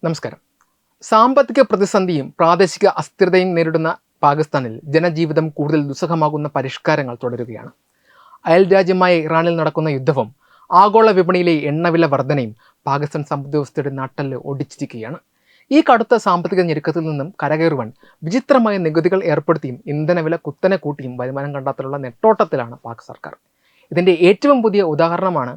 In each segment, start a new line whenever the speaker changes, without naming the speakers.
നമസ്കാരം. സാമ്പത്തിക പ്രതിസന്ധിയും പ്രാദേശിക അസ്ഥിരതയും നേരിടുന്ന പാകിസ്ഥാനിൽ ജനജീവിതം കൂടുതൽ ദുസ്സഹമാകുന്ന പരിഷ്കാരങ്ങൾ തുടരുകയാണ്. അയൽരാജ്യമായ ഇറാനിൽ നടക്കുന്ന യുദ്ധവും ആഗോള വിപണിയിലെ എണ്ണവില വർധനയും പാകിസ്ഥാൻ സമ്പദ്വ്യവസ്ഥയുടെ നട്ടെല്ല് ഒടിച്ചിരിക്കുകയാണ്. ഈ കടുത്ത സാമ്പത്തിക ഞെരുക്കത്തിൽ നിന്നും കരകയറുവാൻ വിചിത്രമായ നികുതികൾ ഏർപ്പെടുത്തിയും ഇന്ധനവില കുത്തനെ കൂട്ടിയും വരുമാനം കണ്ടെത്താനുള്ള നെട്ടോട്ടത്തിലാണ് പാക് സർക്കാർ. ഇതിൻ്റെ ഏറ്റവും പുതിയ ഉദാഹരണമാണ്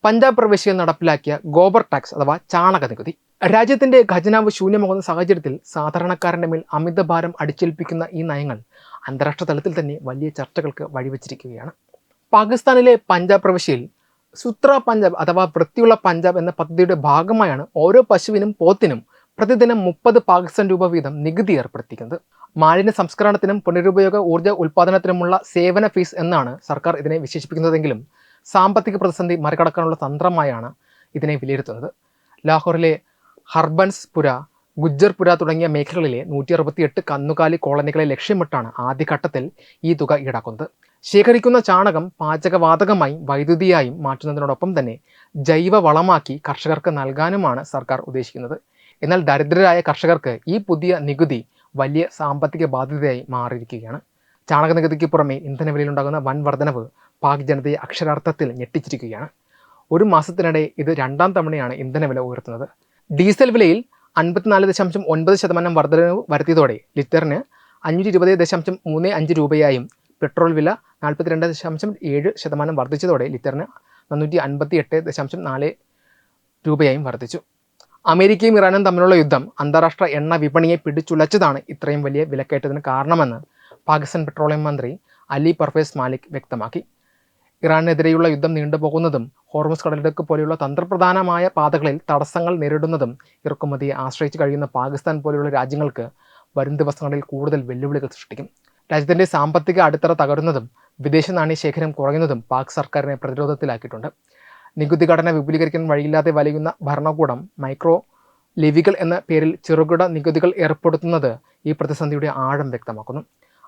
പഞ്ചാബ് പ്രവിശ്യയിൽ നടപ്പിലാക്കിയ ഗോബർ ടാക്സ് അഥവാ ചാണക നികുതി. രാജ്യത്തിന്റെ ഖജനാവ് ശൂന്യമാകുന്ന സാഹചര്യത്തിൽ സാധാരണക്കാരന്റെ മേൽ അമിതഭാരം അടിച്ചേൽപ്പിക്കുന്ന ഈ നയങ്ങൾ അന്താരാഷ്ട്ര തലത്തിൽ തന്നെ വലിയ ചർച്ചകൾക്ക് വഴിവെച്ചിരിക്കുകയാണ്. പാകിസ്ഥാനിലെ പഞ്ചാബ് പ്രവിശ്യയിൽ സുത്ര പഞ്ചാബ് അഥവാ വൃത്തിയുള്ള പഞ്ചാബ് എന്ന പദ്ധതിയുടെ ഭാഗമായാണ് ഓരോ പശുവിനും പോത്തിനും പ്രതിദിനം 30 പാകിസ്ഥാൻ രൂപ വീതം നികുതി ഏർപ്പെടുത്തിക്കുന്നത്. മാലിന്യ സംസ്കരണത്തിനും പുനരുപയോഗ ഊർജ്ജ ഉൽപ്പാദനത്തിനുമുള്ള സേവന ഫീസ് എന്നാണ് സർക്കാർ ഇതിനെ വിശേഷിപ്പിക്കുന്നതെങ്കിലും സാമ്പത്തിക പ്രതിസന്ധി മറികടക്കാനുള്ള തന്ത്രമായാണ് ഇതിനെ വിലയിരുത്തുന്നത്. ലാഹോറിലെ ഹർബൻസ്പുര, ഗുജ്ജർപുര തുടങ്ങിയ മേഖലകളിലെ 168 കന്നുകാലി കോളനികളെ ലക്ഷ്യമിട്ടാണ് ആദ്യഘട്ടത്തിൽ ഈ തുക ഈടാക്കുന്നത്. ശേഖരിക്കുന്ന ചാണകം പാചകവാതകമായും വൈദ്യുതിയായും മാറ്റുന്നതിനോടൊപ്പം തന്നെ ജൈവ വളമാക്കി കർഷകർക്ക് നൽകാനുമാണ് സർക്കാർ ഉദ്ദേശിക്കുന്നത്. എന്നാൽ ദരിദ്രരായ കർഷകർക്ക് ഈ പുതിയ നികുതി വലിയ സാമ്പത്തിക ബാധ്യതയായി മാറിയിരിക്കുകയാണ്. ചാണക നികുതിക്ക് പുറമെ ഇന്ധനവിലയിലുണ്ടാകുന്ന വൻ വർധനവ് പാക് ജനതയെ അക്ഷരാർത്ഥത്തിൽ ഞെട്ടിച്ചിരിക്കുകയാണ്. ഒരു മാസത്തിനിടെ ഇത് 2ാം തവണയാണ് ഇന്ധനവില ഉയർത്തുന്നത്. ഡീസൽ വിലയിൽ 54.9% വർധനവ് വരുത്തിയതോടെ ലിറ്ററിന് 520.35 രൂപയായും പെട്രോൾ വില 42.7% വർദ്ധിച്ചതോടെ ലിറ്ററിന് 458.4 രൂപയായും വർദ്ധിച്ചു. അമേരിക്കയും ഇറാനും തമ്മിലുള്ള യുദ്ധം അന്താരാഷ്ട്ര എണ്ണ വിപണിയെ പിടിച്ചുലച്ചതാണ് ഇത്രയും വലിയ വിലക്കയറ്റത്തിന് കാരണമെന്ന് പാകിസ്ഥാൻ പെട്രോളിയം മന്ത്രി അലി പർവേസ് മാലിക് വ്യക്തമാക്കി. ഇറാനെതിരെയുള്ള യുദ്ധം നീണ്ടുപോകുന്നതും ഹോർമുസ് കടലിടുക്ക് പോലെയുള്ള തന്ത്രപ്രധാനമായ പാതകളിൽ തടസ്സങ്ങൾ നേരിടുന്നതും ഇറക്കുമതിയെ ആശ്രയിച്ച് കഴിയുന്ന പാകിസ്ഥാൻ പോലെയുള്ള രാജ്യങ്ങൾക്ക് വരും ദിവസങ്ങളിൽ കൂടുതൽ വെല്ലുവിളികൾ സൃഷ്ടിക്കും. രാജ്യത്തിൻ്റെ സാമ്പത്തിക അടിത്തറ തകരുന്നതും വിദേശ നാണ്യ ശേഖരം കുറയുന്നതും പാക് സർക്കാരിനെ പ്രതിരോധത്തിലാക്കിയിട്ടുണ്ട്. നികുതി ഘടന വിപുലീകരിക്കാൻ വഴിയില്ലാതെ വലയുന്ന ഭരണകൂടം മൈക്രോ ലെവികൾ എന്ന പേരിൽ ചെറുകിട നികുതികൾ ഏർപ്പെടുത്തുന്നത് ഈ പ്രതിസന്ധിയുടെ ആഴം വ്യക്തമാക്കുന്നു.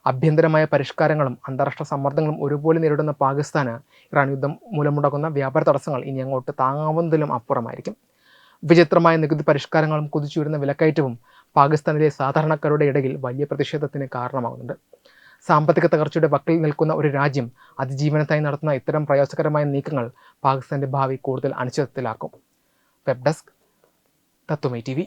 ആഭ്യന്തരമായ പരിഷ്കാരങ്ങളും അന്താരാഷ്ട്ര സമ്മർദ്ദങ്ങളും ഒരുപോലെ നേരിടുന്ന പാകിസ്ഥാന് ഇറാൻ യുദ്ധം മൂലമുണ്ടാകുന്ന വ്യാപാര തടസ്സങ്ങൾ ഇനി അങ്ങോട്ട് താങ്ങാവുന്നതിലും അപ്പുറമായിരിക്കും. വിചിത്രമായ നികുതി പരിഷ്കാരങ്ങളും കുതിച്ചുയരുന്ന വിലക്കയറ്റവും പാകിസ്ഥാനിലെ സാധാരണക്കാരുടെ ഇടയിൽ വലിയ പ്രതിഷേധത്തിന് കാരണമാകുന്നുണ്ട്. സാമ്പത്തിക തകർച്ചയുടെ വക്കിൽ നിൽക്കുന്ന ഒരു രാജ്യം അതിജീവനത്തായി നടത്തുന്ന ഇത്തരം പ്രയാസകരമായ നീക്കങ്ങൾ പാകിസ്ഥാന്റെ ഭാവി കൂടുതൽ അനിശ്ചിതത്വത്തിലാക്കും. വെബ് ഡെസ്ക് തത്വമൈ TV.